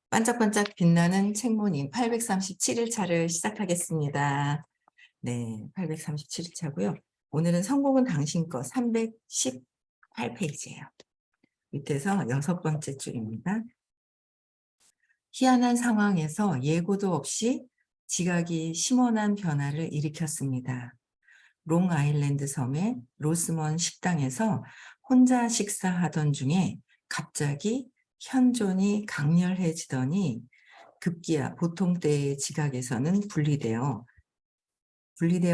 반짝반짝 빛나는 책모님 837일 차를 시작하겠습니다. 네, 837일 차고요. 오늘은 성공은 당신 것 318페이지예요. 밑에서 6번째 줄입니다. 희한한 상황에서 예고도 없이 지각이 심원한 변화를 일으켰습니다. 롱아일랜드 섬의 로스먼 식당에서 혼자 식사하던 중에 갑자기 현존이 강렬해지더니 급기야 보통 때의 지각에서는 분리되어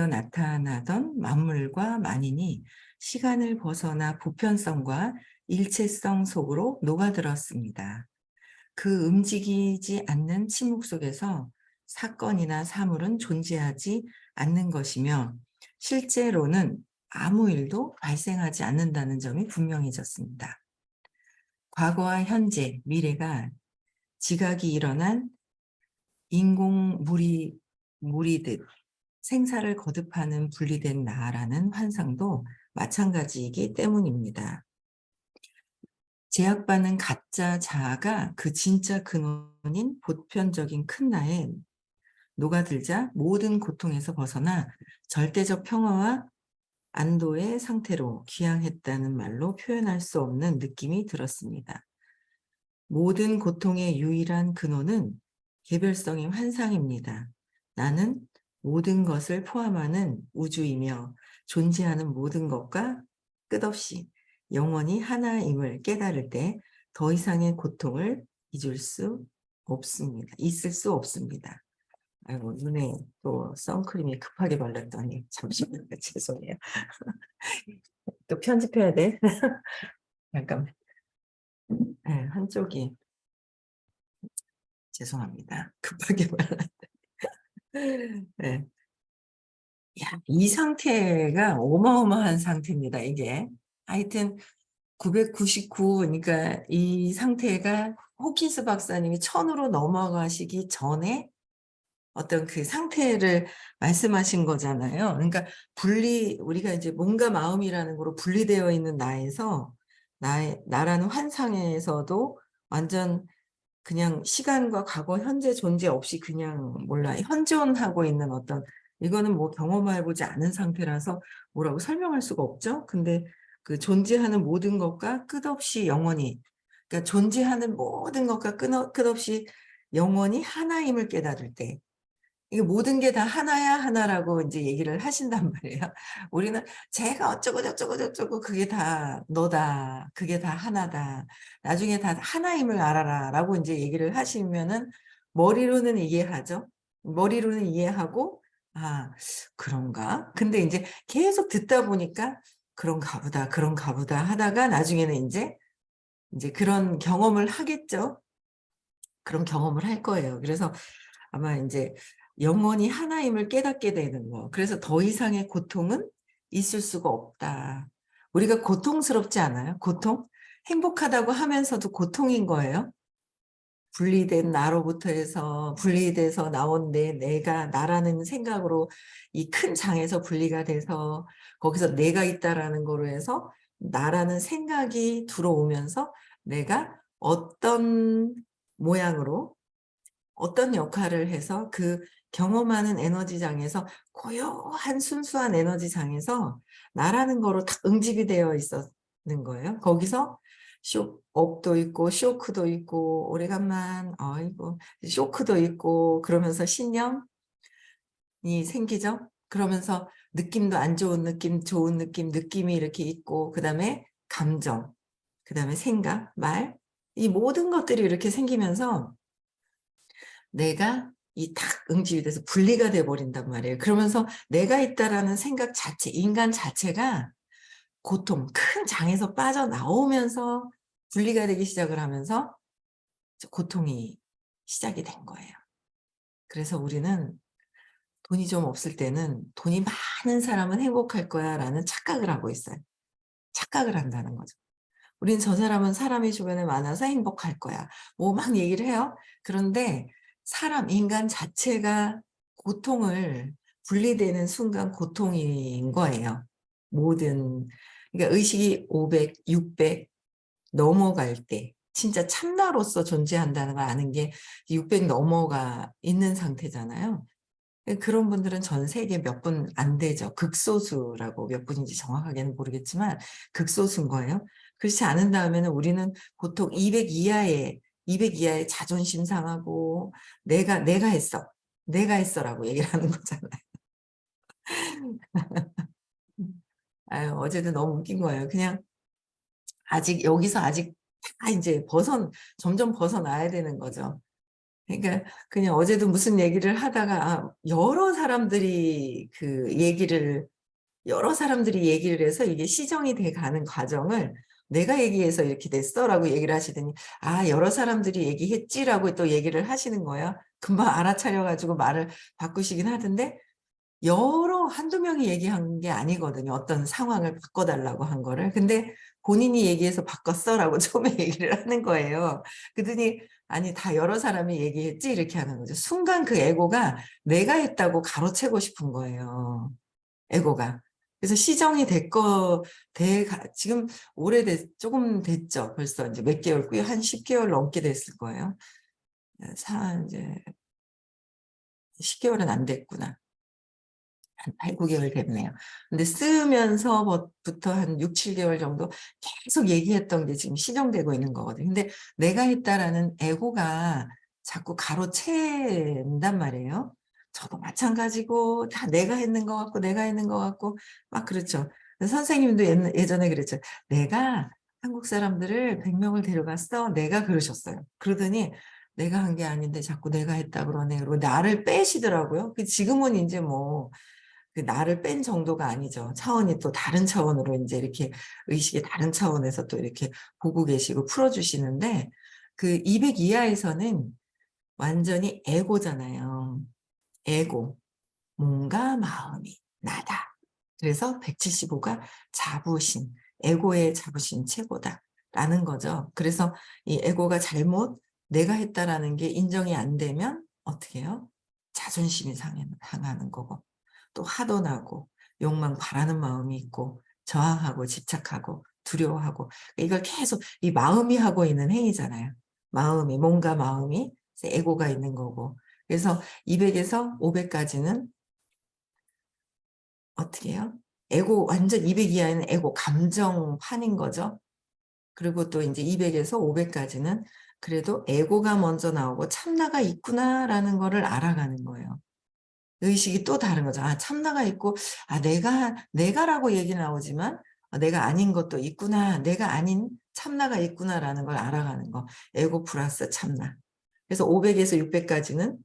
나타나던 만물과 만인이 시간을 벗어나 보편성과 일체성 속으로 녹아들었습니다. 그 움직이지 않는 침묵 속에서 사건이나 사물은 존재하지 않는 것이며 실제로는 아무 일도 발생하지 않는다는 점이 분명해졌습니다. 과거와 현재, 미래가 지각이 일어난 무리듯 생사를 거듭하는 분리된 나라는 환상도 마찬가지이기 때문입니다. 제약받는 가짜 자아가 그 진짜 근원인 보편적인 큰 나에 녹아들자 모든 고통에서 벗어나 절대적 평화와 안도의 상태로 귀향했다는 말로 표현할 수 없는 느낌이 들었습니다. 모든 고통의 유일한 근원은 개별성의 환상입니다. 나는 모든 것을 포함하는 우주이며 존재하는 모든 것과 끝없이 영원히 하나임을 깨달을 때 더 이상의 고통을 있을 수 없습니다. 아이고, 눈에 또 선크림이 급하게 발랐더니 잠시만요. 죄송해요. 또 편집해야 돼. 잠깐만. 네, 한쪽이 죄송합니다. 급하게 발랐. 네. 야, 이 상태가 어마어마한 상태입니다, 이게. 하여튼 999, 그러니까 이 상태가 호킨스 박사님이 1000으로 넘어가시기 전에 어떤 그 상태를 말씀하신 거잖아요. 그러니까 우리가 이제 몸과 마음이라는 거로 분리되어 있는 나라는 환상에서도 완전 그냥 시간과 과거, 현재 존재 없이 그냥 현존하고 있는 이거는 뭐 경험해보지 않은 상태라서 뭐라고 설명할 수가 없죠. 근데 그 존재하는 모든 것과 끝없이 영원히, 그러니까 존재하는 모든 것과 끝없이 영원히 하나임을 깨달을 때, 이게 모든 게 다 하나야 하나라고 이제 얘기를 하신단 말이에요. 우리는 제가 어쩌고 저쩌고 저쩌고 그게 다 너다. 그게 다 하나다. 나중에 다 하나임을 알아라 라고 이제 얘기를 하시면은 머리로는 이해하죠. 머리로는 이해하고 아, 그런가? 근데 이제 계속 듣다 보니까 그런가 보다 하다가 나중에는 이제 그런 경험을 하겠죠. 그런 경험을 할 거예요. 그래서 아마 이제 영원히 하나임을 깨닫게 되는 거. 그래서 더 이상의 고통은 있을 수가 없다. 우리가 고통스럽지 않아요? 고통? 행복하다고 하면서도 고통인 거예요. 분리된 나로부터 해서 분리돼서 나온 내가 나라는 생각으로 이 큰 장에서 분리가 돼서 거기서 내가 있다라는 거로 해서 나라는 생각이 들어오면서 내가 어떤 모양으로 어떤 역할을 해서 그 경험하는 에너지장에서 고요한 순수한 에너지장에서 나라는 거로 딱 응집이 되어 있었는 거예요. 거기서 업도 있고 쇼크도 있고 오래간만 아이고 쇼크도 있고 그러면서 신념이 생기죠. 그러면서 느낌도 안 좋은 느낌, 좋은 느낌, 느낌이 이렇게 있고 그다음에 감정, 그다음에 생각, 말, 이 모든 것들이 이렇게 생기면서 내가 이 딱 응집이 돼서 분리가 돼 버린단 말이에요. 그러면서 내가 있다라는 생각 자체, 인간 자체가 큰 장에서 빠져나오면서 분리가 되기 시작을 하면서 고통이 시작이 된 거예요. 그래서 우리는 돈이 좀 없을 때는 돈이 많은 사람은 행복할 거야 라는 착각을 하고 있어요. 착각을 한다는 거죠. 우린 저 사람은 사람이 주변에 많아서 행복할 거야. 뭐 막 얘기를 해요. 그런데 인간 자체가 고통을 분리되는 순간 고통인 거예요. 그러니까 의식이 500, 600 넘어갈 때, 진짜 참나로서 존재한다는 걸 아는 게 600 넘어가 있는 상태잖아요. 그런 분들은 전 세계 몇 분 안 되죠. 극소수라고, 몇 분인지 정확하게는 모르겠지만 극소수인 거예요. 그렇지 않은 다음에는 우리는 보통 200 이하의 자존심 상하고 내가 했어. 내가 했어라고 얘기를 하는 거잖아요. 아유, 어제도 너무 웃긴 거예요. 그냥 아직 여기서 아직 다 이제 점점 벗어나야 되는 거죠. 그러니까 그냥 어제도 무슨 얘기를 하다가 여러 사람들이 얘기를 해서 이게 시정이 돼 가는 과정을 내가 얘기해서 이렇게 됐어라고 얘기를 하시더니 여러 사람들이 얘기했지라고 또 얘기를 하시는 거예요. 금방 알아차려 가지고 말을 바꾸시긴 하던데 한두 명이 얘기한 게 아니거든요. 어떤 상황을 바꿔달라고 한 거를. 근데 본인이 얘기해서 바꿨어라고 처음에 얘기를 하는 거예요. 그러더니 아니 다 여러 사람이 얘기했지 이렇게 하는 거죠. 순간 그 에고가 내가 했다고 가로채고 싶은 거예요. 에고가. 그래서 시정이 지금 조금 됐죠. 벌써 이제 몇 개월, 한 10개월 넘게 됐을 거예요. 이제 10개월은 안 됐구나. 한 8, 9개월 됐네요. 근데 쓰면서부터 한 6, 7개월 정도 계속 얘기했던 게 지금 시정되고 있는 거거든요. 근데 내가 했다라는 에고가 자꾸 가로챈단 말이에요. 저도 마찬가지고 다 내가 했는 것 같고 내가 했는 것 같고 막 그렇죠. 선생님도 예전에 그랬죠. 내가 한국 사람들을 100명을 데려갔어. 내가 그러셨어요. 그러더니 내가 한 게 아닌데 자꾸 내가 했다 그러네. 그리고 나를 빼시더라고요. 지금은 이제 뭐 그 나를 뺀 정도가 아니죠. 차원이 또 다른 차원으로 이제 이렇게 의식의 다른 차원에서 또 이렇게 보고 계시고 풀어주시는데 그 200 이하에서는 완전히 에고잖아요. 에고. 몸과 마음이 나다. 그래서 175가 자부심, 에고의 자부심 최고다. 라는 거죠. 그래서 이 에고가 내가 했다라는 게 인정이 안 되면 어떻게 해요? 자존심이 상하는 거고. 또 화도 나고 욕망 바라는 마음이 있고 저항하고 집착하고 두려워하고 이걸 계속 이 마음이 하고 있는 행위잖아요. 몸과 마음이 에고가 있는 거고. 그래서 200에서 500까지는 어떻게 해요? 완전 200 이하에는 에고 감정판인 거죠. 그리고 또 이제 200에서 500까지는 그래도 에고가 먼저 나오고 참나가 있구나라는 거를 알아가는 거예요. 의식이 또 다른 거죠. 참나가 있고, 내가라고 얘기 나오지만, 내가 아닌 것도 있구나. 내가 아닌 참나가 있구나라는 걸 알아가는 거. 에고 플러스 참나. 그래서 500에서 600까지는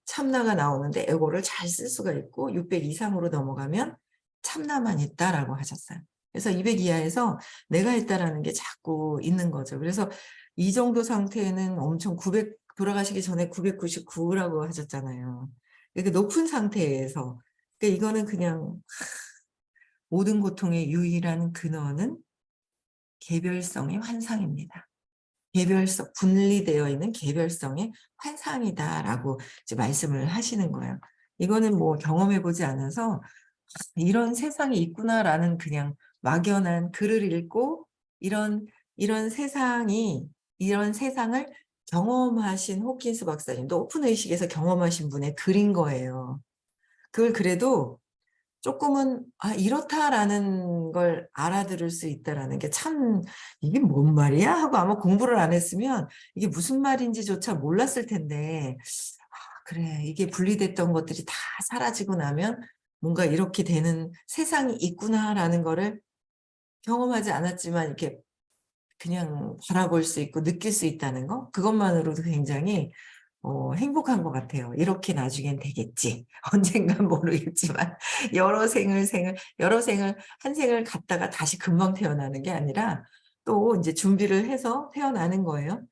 참나가 나오는데 에고를 잘 쓸 수가 있고, 600 이상으로 넘어가면 참나만 있다라고 하셨어요. 그래서 200 이하에서 내가 있다라는 게 자꾸 있는 거죠. 그래서 이 정도 상태에는 엄청 돌아가시기 전에 999라고 하셨잖아요. 이렇게 높은 상태에서. 그러니까 이거는 그냥 모든 고통의 유일한 근원은 개별성의 환상입니다. 분리되어 있는 개별성의 환상이다라고 이제 말씀을 하시는 거예요. 이거는 뭐 경험해보지 않아서 이런 세상이 있구나라는 그냥 막연한 글을 읽고 이런 이런 세상을 경험하신 호킨스 박사님도 오픈 의식에서 경험하신 분의 글인 거예요. 그걸 그래도 조금은 이렇다라는 걸 알아들을 수 있다라는 게 참 이게 뭔 말이야? 하고 아마 공부를 안 했으면 이게 무슨 말인지조차 몰랐을 텐데 그래 이게 분리됐던 것들이 다 사라지고 나면 뭔가 이렇게 되는 세상이 있구나라는 거를 경험하지 않았지만 이렇게 그냥 바라볼 수 있고 느낄 수 있다는 거 그것만으로도 굉장히 행복한 것 같아요. 이렇게 나중엔 되겠지. 언젠간 모르겠지만 여러 생을 한 생을 갔다가 다시 금방 태어나는 게 아니라 또 이제 준비를 해서 태어나는 거예요.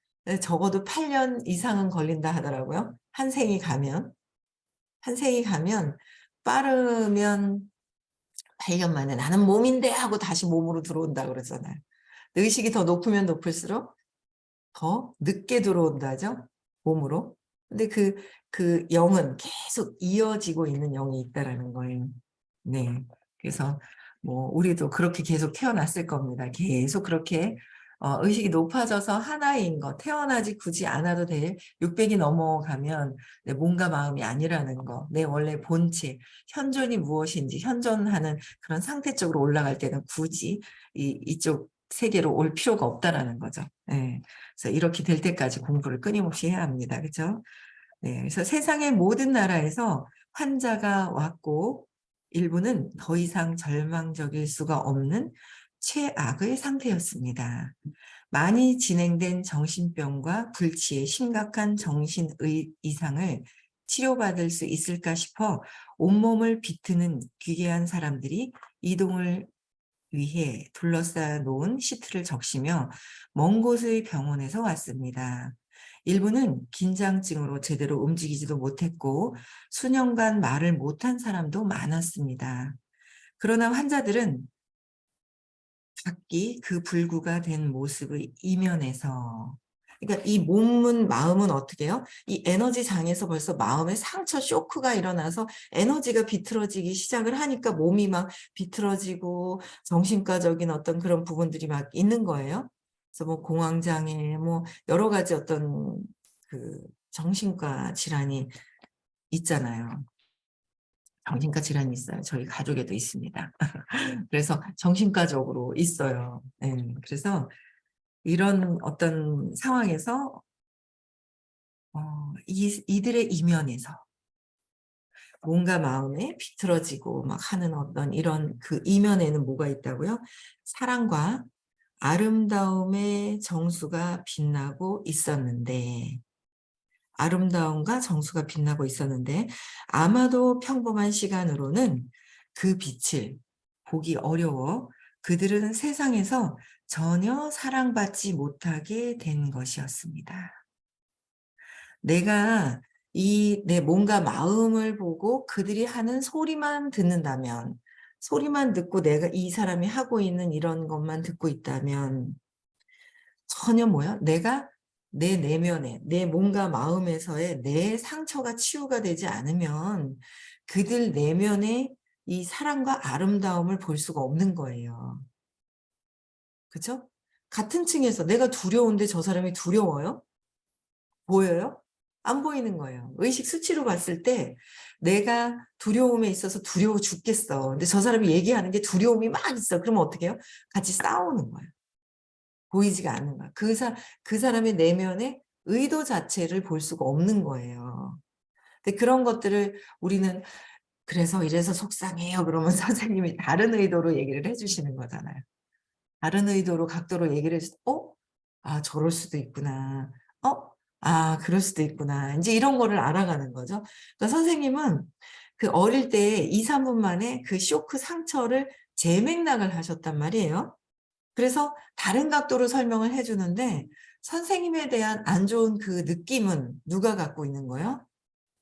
적어도 8년 이상은 걸린다 하더라고요. 한 생이 가면 빠르면 8년 만에 나는 몸인데 하고 다시 몸으로 들어온다 그러잖아요. 의식이 더 높으면 높을수록 더 늦게 들어온다죠. 몸으로. 근데 그 영은 계속 이어지고 있는 영이 있다라는 거예요. 네. 그래서 뭐 우리도 그렇게 계속 태어났을 겁니다. 계속 그렇게 의식이 높아져서 하나인 것, 태어나지 굳이 않아도 될 600이 넘어가면 내 몸과 마음이 아니라는 거, 내 원래 본체, 현존이 무엇인지 현존하는 그런 상태 쪽으로 올라갈 때는 굳이 이쪽 세계로 올 필요가 없다라는 거죠. 네. 그래서 이렇게 될 때까지 공부를 끊임없이 해야 합니다. 그렇죠? 네. 그래서 세상의 모든 나라에서 환자가 왔고 일부는 더 이상 절망적일 수가 없는 최악의 상태였습니다. 많이 진행된 정신병과 불치의 심각한 정신 이상을 치료받을 수 있을까 싶어 온몸을 비트는 기괴한 사람들이 이동을 위해 둘러싸 놓은 시트를 적시며 먼 곳의 병원에서 왔습니다. 일부는 긴장증으로 제대로 움직이지도 못했고 수년간 말을 못한 사람도 많았습니다. 그러나 환자들은 각기 그 불구가 된 모습의 이면에서, 그러니까 이 몸은 마음은 어떻게 해요? 이 에너지 장에서 벌써 마음에 상처 쇼크가 일어나서 에너지가 비틀어지기 시작을 하니까 몸이 막 비틀어지고 정신과적인 어떤 그런 부분들이 막 있는 거예요. 그래서 뭐 공황장애, 뭐 여러 가지 어떤 그 정신과 질환이 있잖아요. 정신과 질환이 있어요. 저희 가족에도 있습니다. 그래서 정신과적으로 있어요. 네, 그래서 이런 어떤 상황에서 이들의 이면에서 몸과 마음에 비틀어지고 막 하는 어떤 이런 그 이면에는 뭐가 있다고요? 사랑과 아름다움의 정수가 빛나고 있었는데, 아름다움과 정수가 빛나고 있었는데 아마도 평범한 시간으로는 그 빛을 보기 어려워 그들은 세상에서 전혀 사랑받지 못하게 된 것이었습니다. 내가 이 내 몸과 마음을 보고 그들이 하는 소리만 듣는다면, 소리만 듣고 내가 이 사람이 하고 있는 이런 것만 듣고 있다면 전혀 뭐야? 내가 내 내면에, 내 몸과 마음에서의 내 상처가 치유가 되지 않으면 그들 내면에 이 사랑과 아름다움을 볼 수가 없는 거예요. 그죠? 같은 층에서 내가 두려운데 저 사람이 두려워요? 보여요? 안 보이는 거예요. 의식 수치로 봤을 때 내가 두려움에 있어서 두려워 죽겠어. 근데 저 사람이 얘기하는 게 두려움이 막 있어. 그러면 어떻게 해요? 같이 싸우는 거예요. 보이지가 않는 거야. 그 사람의 내면의 의도 자체를 볼 수가 없는 거예요. 근데 그런 것들을 우리는 그래서 이래서 속상해요. 그러면 선생님이 다른 의도로 얘기를 해주시는 거잖아요. 다른 의도로 각도로 얘기를 해서 아 저럴 수도 있구나. 아 그럴 수도 있구나. 이제 이런 거를 알아가는 거죠. 그러니까 선생님은 그 어릴 때 2-3분 만에 그 쇼크 상처를 재맥락을 하셨단 말이에요. 그래서 다른 각도로 설명을 해 주는데 선생님에 대한 안 좋은 그 느낌은 누가 갖고 있는 거예요?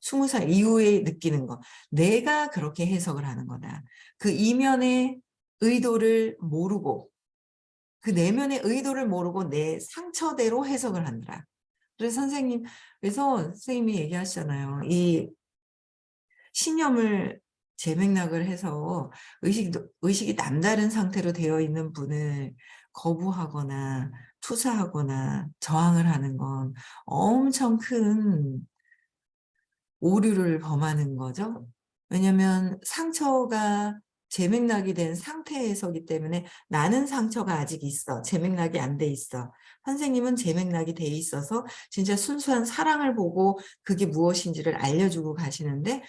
20살 이후에 느끼는 거. 내가 그렇게 해석을 하는 거다. 그 이면의 의도를 모르고 그 내면의 의도를 모르고 내 상처대로 해석을 한다. 그래서 선생님이 얘기하시잖아요. 이 신념을 재맥락을 해서 의식이 남다른 상태로 되어 있는 분을 거부하거나 투사하거나 저항을 하는 건 엄청 큰 오류를 범하는 거죠. 왜냐하면 상처가 재맥락이 된 상태에서기 때문에 나는 상처가 아직 있어. 재맥락이 안 돼 있어. 선생님은 재맥락이 돼 있어서 진짜 순수한 사랑을 보고 그게 무엇인지를 알려주고 가시는데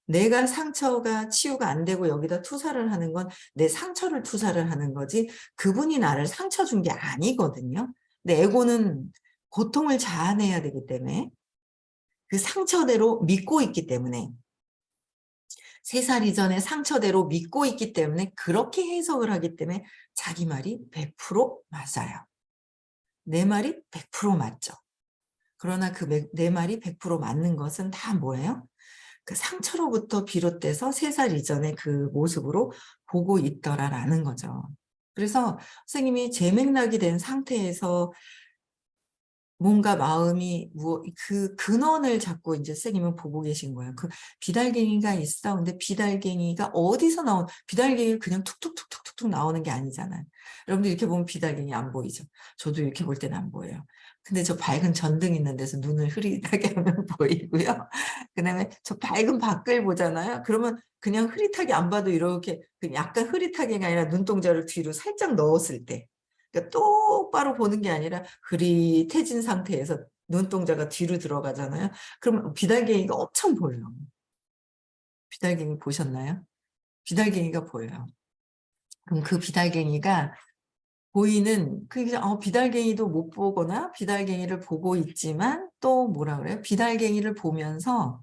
내가 상처가 치유가 안 되고 여기다 투사를 하는 건 내 상처를 투사를 하는 거지 그분이 나를 상처 준 게 아니거든요. 근데 에고는 고통을 자아내야 되기 때문에 그 상처대로 믿고 있기 때문에 3살 이전의 상처대로 믿고 있기 때문에 그렇게 해석을 하기 때문에 자기 말이 100% 맞아요. 내 말이 100% 맞죠. 그러나 내 말이 100% 맞는 것은 다 뭐예요? 그 상처로부터 비롯돼서 3살 이전의 그 모습으로 보고 있더라라는 거죠. 그래서 선생님이 재맥락이 된 상태에서 뭔가 마음이 그 근원을 자꾸 이제 선생님은 보고 계신 거예요. 그 비달갱이가 있어. 근데 비달갱이가 어디서 비달갱이 그냥 툭툭툭툭툭 나오는 게 아니잖아요. 여러분들 이렇게 보면 비달갱이 안 보이죠? 저도 이렇게 볼 때는 안 보여요. 근데 저 밝은 전등 있는 데서 눈을 흐릿하게 하면 보이고요. 그다음에 저 밝은 밖을 보잖아요. 그러면 그냥 흐릿하게 안 봐도 이렇게 약간 흐릿하게가 아니라 눈동자를 뒤로 살짝 넣었을 때, 그러니까 똑바로 보는 게 아니라 흐릿해진 상태에서 눈동자가 뒤로 들어가잖아요. 그럼 비달갱이가 엄청 보여요. 비달갱이 보셨나요? 비달갱이가 보여요. 그럼 그 비달갱이가 보이는 비달갱이도 못 보거나 비달갱이를 보고 있지만 또 뭐라 그래요? 비달갱이를 보면서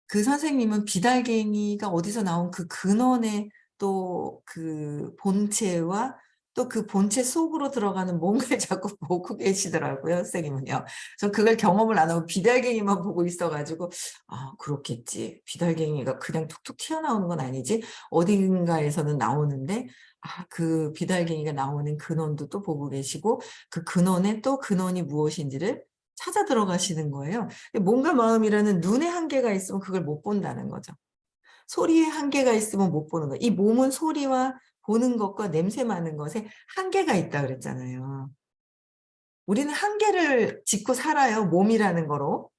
그 선생님은 비달갱이가 어디서 나온 그 근원의 또 그 본체와 또 그 본체 속으로 들어가는 뭔가를 자꾸 보고 계시더라고요, 선생님은요. 저 그걸 경험을 안 하고 비달갱이만 보고 있어가지고, 아, 그렇겠지. 비달갱이가 그냥 툭툭 튀어나오는 건 아니지. 어딘가에서는 나오는데, 아, 그 비달갱이가 나오는 근원도 또 보고 계시고, 그 근원의 또 근원이 무엇인지를 찾아 들어가시는 거예요. 몸과 마음이라는 눈의 한계가 있으면 그걸 못 본다는 거죠. 소리의 한계가 있으면 못 보는 거예요. 이 몸은 소리와 보는 것과 냄새 맡는 것에 한계가 있다 그랬잖아요. 우리는 한계를 짚고 살아요. 몸이라는 거로.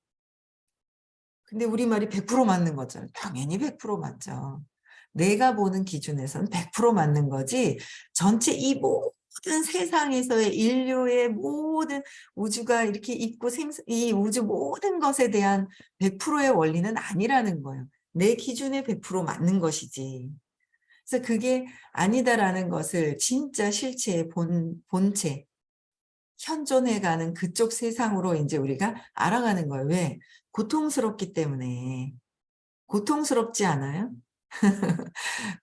근데 우리말이 100% 맞는 거죠. 당연히 100% 맞죠. 내가 보는 기준에서는 100% 맞는 거지. 전체 이 모든 세상에서의 인류의 모든 우주가 이렇게 있고 이 우주 모든 것에 대한 100%의 원리는 아니라는 거예요. 내 기준에 100% 맞는 것이지. 그래서 그게 아니다라는 것을 진짜 실체의 본체, 현존해가는 그쪽 세상으로 이제 우리가 알아가는 거예요. 왜? 고통스럽기 때문에. 고통스럽지 않아요?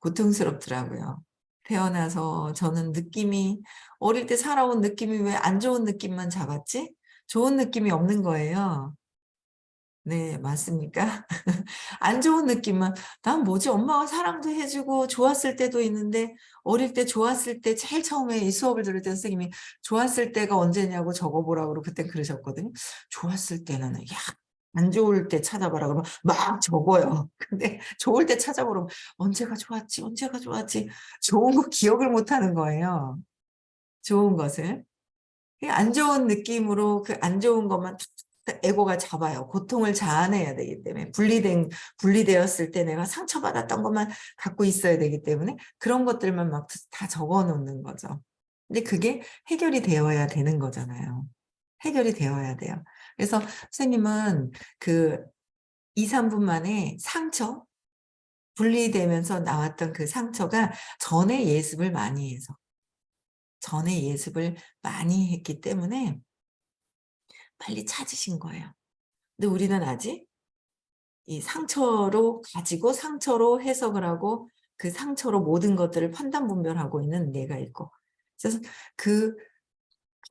고통스럽더라고요. 태어나서 저는 느낌이, 어릴 때 살아온 느낌이 왜 안 좋은 느낌만 잡았지? 좋은 느낌이 없는 거예요. 네, 맞습니까? 안 좋은 느낌만, 난 뭐지? 엄마가 사랑도 해주고 좋았을 때도 있는데, 어릴 때 좋았을 때, 제일 처음에 이 수업을 들을 때 선생님이 좋았을 때가 언제냐고 적어보라고 그때 그러셨거든요. 좋았을 때는, 야, 안 좋을 때 찾아봐라 그러면 막 적어요. 근데 좋을 때 찾아보면 언제가 좋았지? 언제가 좋았지? 좋은 거 기억을 못 하는 거예요. 좋은 것을. 안 좋은 느낌으로 그 안 좋은 것만 툭툭 에고가 잡아요. 고통을 자아내야 되기 때문에. 분리되었을 때 내가 상처받았던 것만 갖고 있어야 되기 때문에 그런 것들만 막 다 적어 놓는 거죠. 근데 그게 해결이 되어야 되는 거잖아요. 해결이 되어야 돼요. 그래서 선생님은 그 2, 3분 만에 분리되면서 나왔던 그 상처가 전에 예습을 많이 해서, 전에 예습을 많이 했기 때문에 빨리 찾으신 거예요. 근데 우리는 아직 이 상처로 가지고 상처로 해석을 하고 그 상처로 모든 것들을 판단 분별하고 있는 뇌가 있고, 그래서 그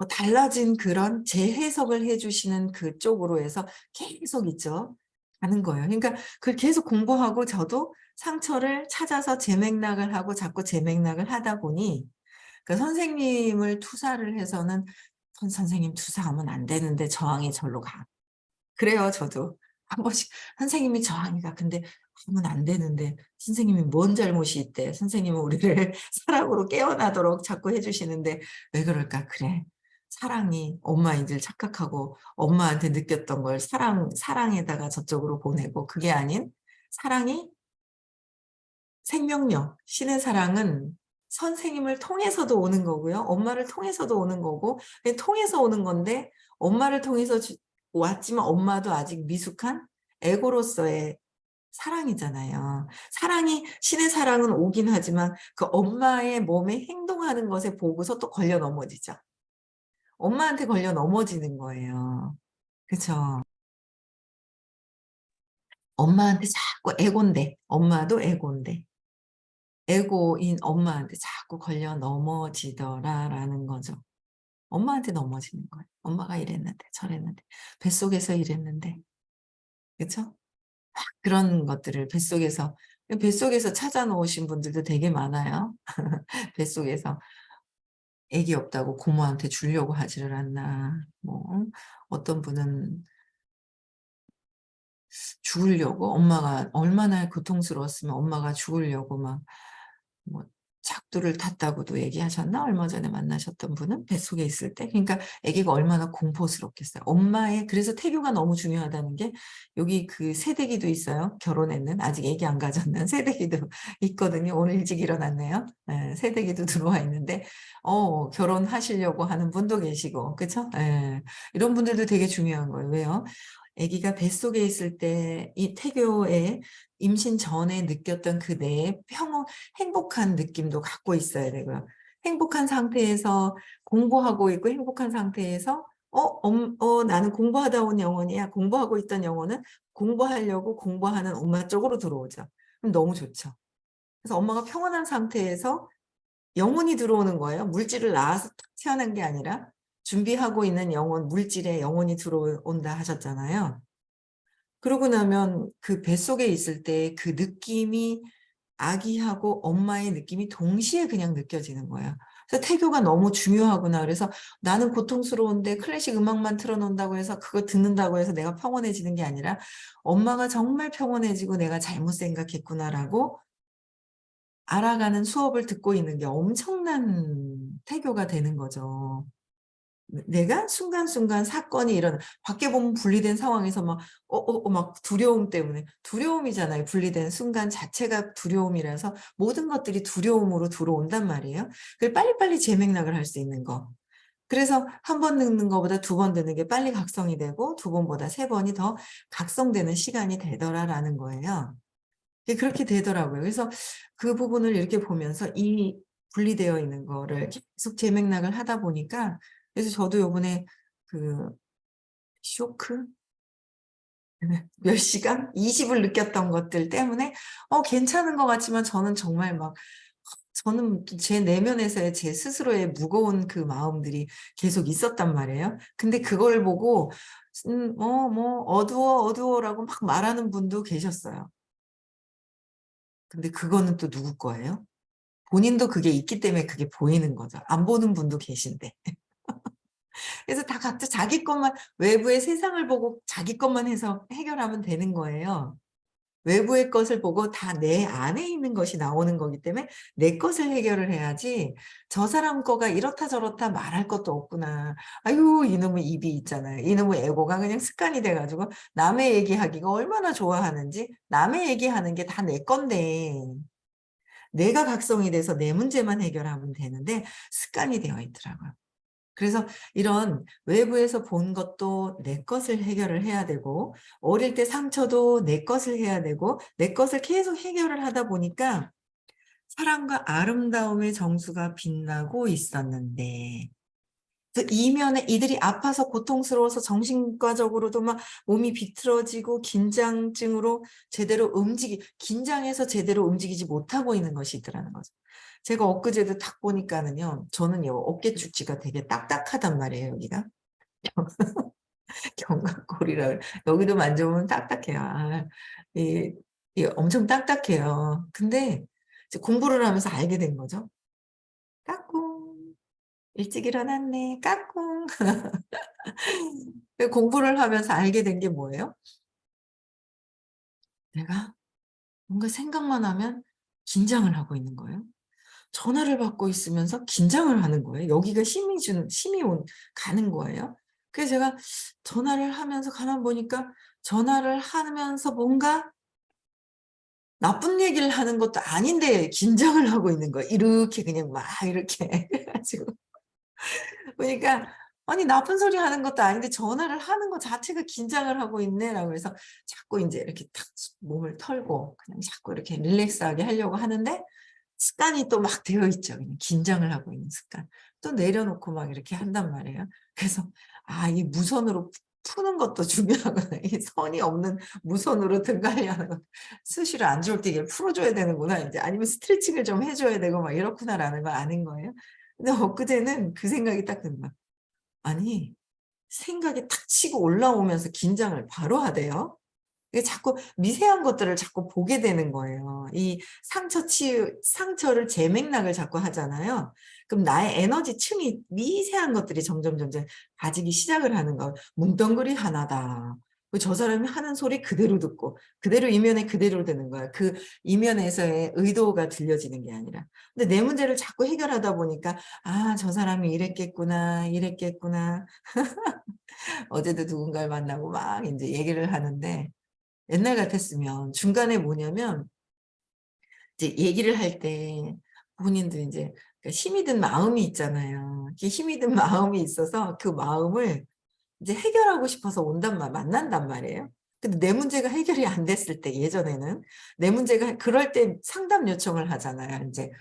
달라진 그런 재해석을 해주시는 그쪽으로 해서 계속 있죠. 가는 거예요. 그러니까 그걸 계속 공부하고 저도 상처를 찾아서 재맥락을 하고 자꾸 재맥락을 하다 보니 그 선생님을 투사를 해서는 선생님 투사하면 안 되는데 저항이 절로 가. 그래요, 저도. 한 번씩 선생님이 저항이가 근데 하면 안 되는데 선생님이 뭔 잘못이 있대. 선생님은 우리를 사랑으로 깨어나도록 자꾸 해주시는데 왜 그럴까? 그래. 사랑이 엄마인 줄 착각하고 엄마한테 느꼈던 걸 사랑에다가 저쪽으로 보내고 그게 아닌 사랑이 생명력, 신의 사랑은 선생님을 통해서도 오는 거고요. 엄마를 통해서도 오는 거고, 통해서 오는 건데, 엄마를 통해서 왔지만 엄마도 아직 미숙한 에고로서의 사랑이잖아요. 신의 사랑은 오긴 하지만 그 엄마의 몸에 행동하는 것에 보고서 또 걸려 넘어지죠. 엄마한테 걸려 넘어지는 거예요. 그쵸? 엄마한테 자꾸 에고인데, 엄마도 에고인데. 에고인 엄마한테 자꾸 걸려 넘어지더라라는 거죠. 엄마한테 넘어지는 거예요. 엄마가 이랬는데 저랬는데 뱃속에서 이랬는데 그렇죠? 그런 것들을 뱃속에서 찾아 놓으신 분들도 되게 많아요. 뱃속에서 애기 없다고 고모한테 주려고 하지를 않나. 뭐 어떤 분은 죽으려고 엄마가 얼마나 고통스러웠으면 엄마가 죽으려고 막 뭐 작두를 탔다고도 얘기하셨나? 얼마 전에 만나셨던 분은 뱃속에 있을 때. 그러니까 아기가 얼마나 공포스럽겠어요. 엄마의 그래서 태교가 너무 중요하다는 게 여기 그 새댁이도 있어요. 결혼했는 아직 아기 안 가졌는 새댁이도 있거든요. 오늘 일찍 일어났네요. 예, 새댁이도 들어와 있는데 결혼하시려고 하는 분도 계시고 그쵸? 예, 이런 분들도 되게 중요한 거예요. 왜요? 아기가 뱃속에 있을 때 이 태교에 임신 전에 느꼈던 그 내의 행복한 느낌도 갖고 있어야 되고요. 행복한 상태에서 공부하고 있고 행복한 상태에서 나는 공부하다 온 영혼이야. 공부하고 있던 영혼은 공부하려고 공부하는 엄마 쪽으로 들어오죠. 그럼 너무 좋죠. 그래서 엄마가 평온한 상태에서 영혼이 들어오는 거예요. 물질을 낳아서 태어난 게 아니라 준비하고 있는 영혼, 물질에 영혼이 들어온다 하셨잖아요. 그러고 나면 그 뱃속에 있을 때 그 느낌이 아기하고 엄마의 느낌이 동시에 그냥 느껴지는 거예요. 그래서 태교가 너무 중요하구나. 그래서 나는 고통스러운데 클래식 음악만 틀어놓는다고 해서 그거 듣는다고 해서 내가 평온해지는 게 아니라 엄마가 정말 평온해지고 내가 잘못 생각했구나라고 알아가는 수업을 듣고 있는 게 엄청난 태교가 되는 거죠. 내가 순간순간 사건이 밖에 보면 분리된 상황에서 막 두려움 때문에 두려움이잖아요. 분리된 순간 자체가 두려움이라서 모든 것들이 두려움으로 들어온단 말이에요. 그걸 빨리빨리 재맥락을 할 수 있는 거. 그래서 한 번 듣는 것보다 두 번 듣는 게 빨리 각성이 되고 두 번보다 세 번이 더 각성되는 시간이 되더라라는 거예요. 그렇게 되더라고요. 그래서 그 부분을 이렇게 보면서 이 분리되어 있는 거를 계속 재맥락을 하다 보니까 그래서 저도 요번에 그 쇼크? 몇 시간? 20을 느꼈던 것들 때문에 괜찮은 것 같지만 저는 정말 저는 제 내면에서의 제 스스로의 무거운 그 마음들이 계속 있었단 말이에요. 근데 그걸 보고 어두워 어두워라고 막 말하는 분도 계셨어요. 근데 그거는 또 누구 거예요? 본인도 그게 있기 때문에 그게 보이는 거죠. 안 보는 분도 계신데. 그래서 다 각자 자기 것만 외부의 세상을 보고 자기 것만 해서 해결하면 되는 거예요. 외부의 것을 보고 다 내 안에 있는 것이 나오는 거기 때문에 내 것을 해결을 해야지 저 사람 거가 이렇다 저렇다 말할 것도 없구나. 아유 이놈의 입이 있잖아요. 이놈의 에고가 그냥 습관이 돼 가지고 남의 얘기하기가 얼마나 좋아하는지 남의 얘기하는 게 다 내 건데 내가 각성이 돼서 내 문제만 해결하면 되는데 습관이 되어 있더라고요. 그래서 이런 외부에서 본 것도 내 것을 해결을 해야 되고 어릴 때 상처도 내 것을 해야 되고 내 것을 계속 해결을 하다 보니까 사랑과 아름다움의 정수가 빛나고 있었는데 그 이면에 이들이 아파서 고통스러워서 정신과적으로도 막 몸이 비틀어지고 긴장증으로 긴장해서 제대로 움직이지 못하고 있는 것이 있더라는 거죠. 제가 엊그제도 딱 보니까는요, 저는요, 어깨 축지가 되게 딱딱하단 말이에요, 여기가. 견갑골이라 여기도 만져보면 딱딱해요. 이 엄청 딱딱해요. 근데 이제 공부를 하면서 알게 된 거죠. 까꿍. 일찍 일어났네. 까꿍. 공부를 하면서 알게 된 게 뭐예요? 내가 뭔가 생각만 하면 긴장을 하고 있는 거예요. 전화를 받고 있으면서 긴장을 하는 거예요. 여기가 가는 거예요. 그래서 제가 전화를 하면서 가만 보니까 전화를 하면서 뭔가 나쁜 얘기를 하는 것도 아닌데 긴장을 하고 있는 거예요. 이렇게 그냥 막 이렇게 해 가지고 그러니까 '아니 나쁜 소리 하는 것도 아닌데 전화를 하는 것 자체가 긴장을 하고 있네.'라고 해서 자꾸 인제 이렇게 탁 몸을 털고 그냥 자꾸 이렇게 릴렉스하게 하려고 하는데 습관이 또 막 되어 있죠. 그냥 긴장을 하고 있는 습관. 또 내려놓고 막 이렇게 한단 말이에요. 그래서 이 무선으로 푸는 것도 중요하구나. 이 선이 없는 무선으로 등 관리하는 것. 수시로 안 좋을 때 이걸 풀어줘야 되는구나 인제. 아니면 스트레칭을 좀 해 줘야 되고 막 이렇구나라는 걸 아는 거예요. 근데 엊그제는 그 생각이 딱 드는 거야. 아니 생각이 탁 치고 올라오면서 긴장을 바로 하대요. 이게 자꾸 미세한 것들을 자꾸 보게 되는 거예요. 이 상처를 재맥락을 자꾸 하잖아요. 그럼 나의 에너지층이 미세한 것들이 점점 가지기 시작을 하는 거예요. 뭉텅구리 하나다. 저 사람이 하는 소리 그대로 듣고 그대로 이면에 그대로 되는 거야. 그 이면에서의 의도가 들려지는 게 아니라. 근데 내 문제를 자꾸 해결하다 보니까 아, 저 사람이 이랬겠구나, 이랬겠구나. 어제도 누군가를 만나고 막 이제 얘기를 하는데 옛날 같았으면 중간에 뭐냐면 이제 얘기를 할 때 본인도 이제 힘이 든 마음이 있잖아요. 힘이 든 마음이 있어서 그 마음을 이제 해결하고 싶어서 만난단 말이에요. 근데 내 문제가 해결이 안 됐을 때 예전에는 내 문제가 그럴 때 상담 요청을 하잖아요. 이제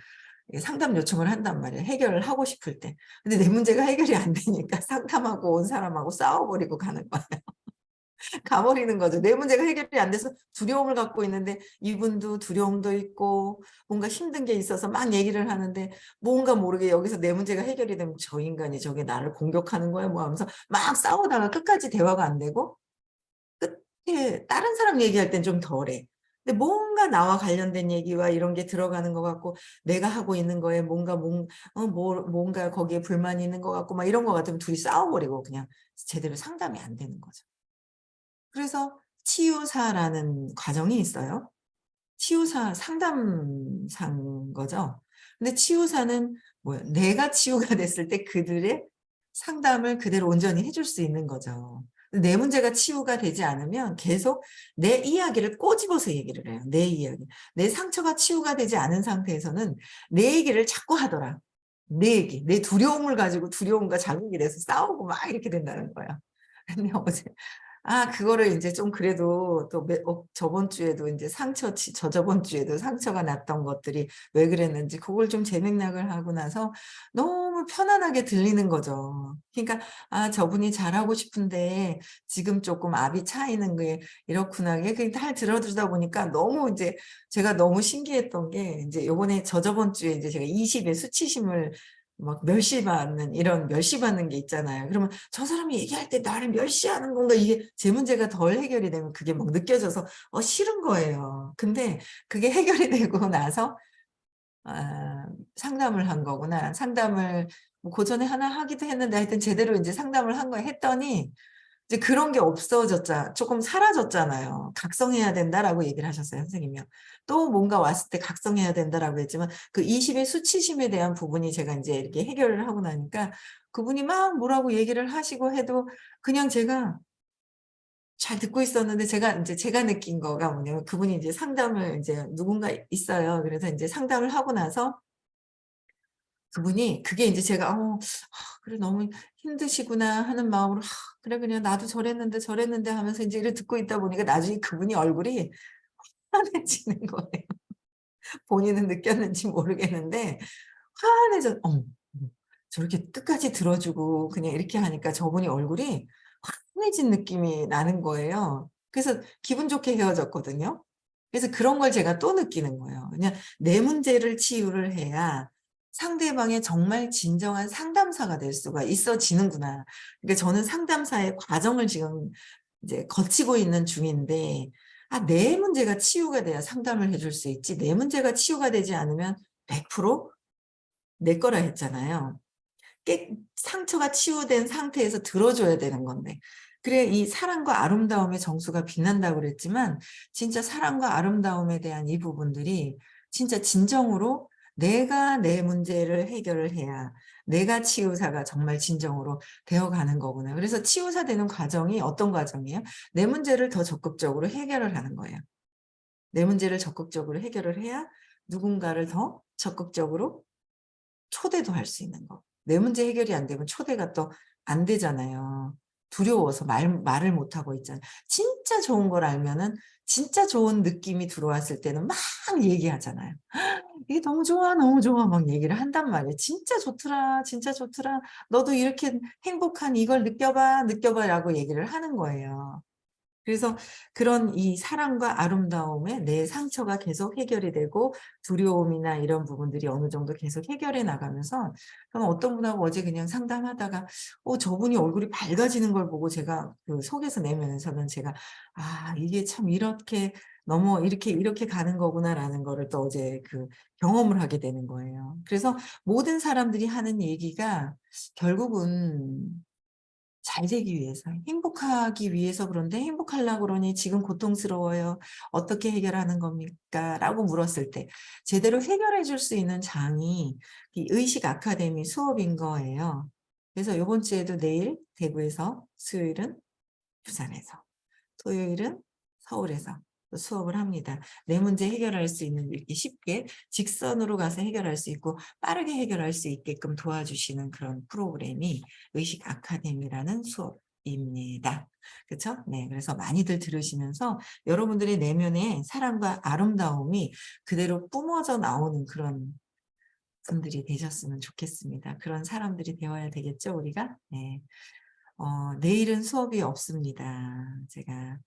상담 요청을 한단 말이에요. 해결을 하고 싶을 때. 근데 내 문제가 해결이 안 되니까 상담하고 온 사람하고 싸워버리고 가는 거예요. 가버리는 거죠. 내 문제가 해결이 안 돼서 두려움을 갖고 있는데 이분도 두려움도 있고 뭔가 힘든 게 있어서 막 얘기를 하는데 뭔가 모르게 여기서 내 문제가 해결이 되면 저 인간이 저게 나를 공격하는 거야 뭐 하면서 막 싸우다가 끝까지 대화가 안 되고 끝에 다른 사람 얘기할 땐 좀 덜해. 근데 뭔가 나와 관련된 얘기와 이런 게 들어가는 것 같고 내가 하고 있는 거에 뭔가 거기에 불만이 있는 것 같고 막 이런 것 같으면 둘이 싸워버리고 그냥 제대로 상담이 안 되는 거죠. 그래서 치유사라는 과정이 있어요. 치유사 상담사인 거죠. 근데 치유사는 뭐예요? 내가 치유가 됐을 때 그들의 상담을 그대로 온전히 해줄 수 있는 거죠. 내 문제가 치유가 되지 않으면 계속 내 이야기를 꼬집어서 얘기를 해요. 내 이야기. 내 상처가 치유가 되지 않은 상태에서는 내 얘기를 자꾸 하더라. 내 얘기. 내 두려움을 가지고 두려움과 자극이 돼서 싸우고 막 이렇게 된다는 거야. 근데 어제 그거를 인제 좀 그래도 또 저번 주에도 인제 저저번 주에도 상처가 났던 것들이 왜 그랬는지 그걸 좀 재맥락을 하고 나서 너무 편안하게 들리는 거죠. 그러니까 '아, 저분이 잘하고 싶은데 지금 쪼끔 압이 차이는 게 이렇구나.' 이게 잘 들어주다 보니까 너무 인제 제가 너무 신기했던 게 인제 요번에 저저번 주에 인제 제가 20의 수치심을 막 멸시받는 게 있잖아요. 그러면 '저 사람이 얘기할 때 나를 멸시하는 건가?' 이게 제 문제가 덜 해결이 되면 그게 막 느껴져서 싫은 거예요. 근데 그게 해결이 되고 나서 '아, 상담을 한 거구나.' 상담을 뭐 그전에 하나 하기도 했는데 하여튼 제대로 인제 상담을 한 거 했더니 이제 그런 게 쪼끔 사라졌잖아요. "각성해야 된다."라고 얘기를 하셨어요, 선생님이요. 또 뭔가 왔을 때 "각성해야 된다."라고 했지만 그 20의 수치심에 대한 부분이 제가 인제 이렇게 해결을 하고 나니까 그분이 막 뭐라고 얘기를 하시고 해도 그냥 제가 잘 듣고 있었는데 제가 느낀 거가 뭐냐면 그분이 인제 상담을 인제 누군가 있어요. 그래서 인제 상담을 하고 나서 그분이 그게 인제 제가 그래 너무 힘드시구나.' 하는 마음으로 '그래, 그래. 나도 저랬는데.' 하면서 인제 이걸 듣고 있다 보니까 나중에 그분이 얼굴이 환해지는 거예요. 본인은 느꼈는지 모르겠는데 환해져 어머, 저렇게 끝까지 들어 주고 그냥 이렇게 하니까 저분이 얼굴이 환해진 느낌이 나는 거예요. 그래서 기분 좋게 헤어졌거든요. 그래서 그런 걸 제가 또 느끼는 거예요. 그냥 내 문제를 치유를 해야 상대방의 정말 진정한 상담사가 될 수가 있어지는구나. 그러니까 저는 상담사의 과정을 지금 이제 거치고 있는 중인데 내 문제가 치유가 돼야 상담을 해줄 수 있지 내 문제가 치유가 되지 않으면 100%내 거라 했잖아요. 상처가 치유된 상태에서 들어줘야 되는 건데. 그래 이 사랑과 아름다움의 정수가 빛난다고 그랬지만 진짜 사랑과 아름다움에 대한 이 부분들이 진짜 진정으로 내가 내 문제를 해결을 해야 내가 치유사가 정말 진정으로 되어가는 거구나. 그래서 치유사 되는 과정이 어떤 과정이에요? 내 문제를 더 적극적으로 해결을 하는 거예요. 내 문제를 적극적으로 해결을 해야 누군가를 더 적극적으로 초대도 할 수 있는 거. 내 문제 해결이 안 되면 초대가 또 안 되잖아요. 두려워서 말을 못 하고 있잖아요. 진짜 좋은 걸 알면은 진짜 좋은 느낌이 들어왔을 때는 막 얘기하잖아요. "이게 너무 좋아, 너무 좋아." 막 얘기를 한단 말이에요. "진짜 좋더라. 진짜 좋더라. 너도 이렇게 행복한 이걸 느껴봐, 느껴봐."라고 얘기를 하는 거예요. 그래서 그런 이 사랑과 아름다움에 내 상처가 계속 해결이 되고 두려움이나 이런 부분들이 어느 정도 계속 해결해 나가면서 저는 어떤 분하고 어제 그냥 상담하다가 저분이 얼굴이 밝아지는 걸 보고 제가 그 속에서 내면에서는 제가 '아 이게 참 이렇게 넘어 이렇게 가는 거구나.'라는 거를 또 어제 그 경험을 하게 되는 거예요. 그래서 모든 사람들이 하는 얘기가 결국은 잘 되기 위해서, 행복하기 위해서 그런데 "행복하려고 그러니 지금 고통스러워요. 어떻게 해결하는 겁니까?"라고 물었을 때 제대로 해결해 줄 수 있는 장이 이 의식 아카데미 수업인 거예요. 그래서 요번 주에도 내일 대구에서, 수요일은 부산에서, 토요일은 서울에서 또 수업을 합니다. 내 문제 해결할 수 있는 이렇게 쉽게 직선으로 가서 해결할 수 있고 빠르게 해결할 수 있게끔 도와주시는 그런 프로그램이 의식 아카데미라는 수업입니다. 그쵸? 네. 그래서 많이들 들으시면서 여러분들의 내면의 사랑과 아름다움이 그대로 뿜어져 나오는 그런 분들이 되셨으면 좋겠습니다. 그런 사람들이 되어야 되겠죠, 우리가? 네. 내일은 수업이 없습니다. 제가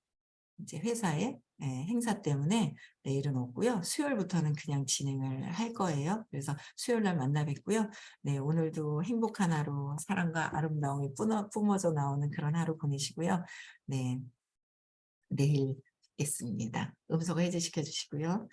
이제 회사의 행사 때문에 내일은 없고요. 수요일부터는 그냥 진행을 할 거예요. 그래서 수요일 날 만나 뵙고요. 네, 오늘도 행복한 하루, 사랑과 아름다움이 뿜어져 나오는 그런 하루 보내시고요. 네, 내일 뵙겠습니다. 음소거 해제 시켜 주시고요.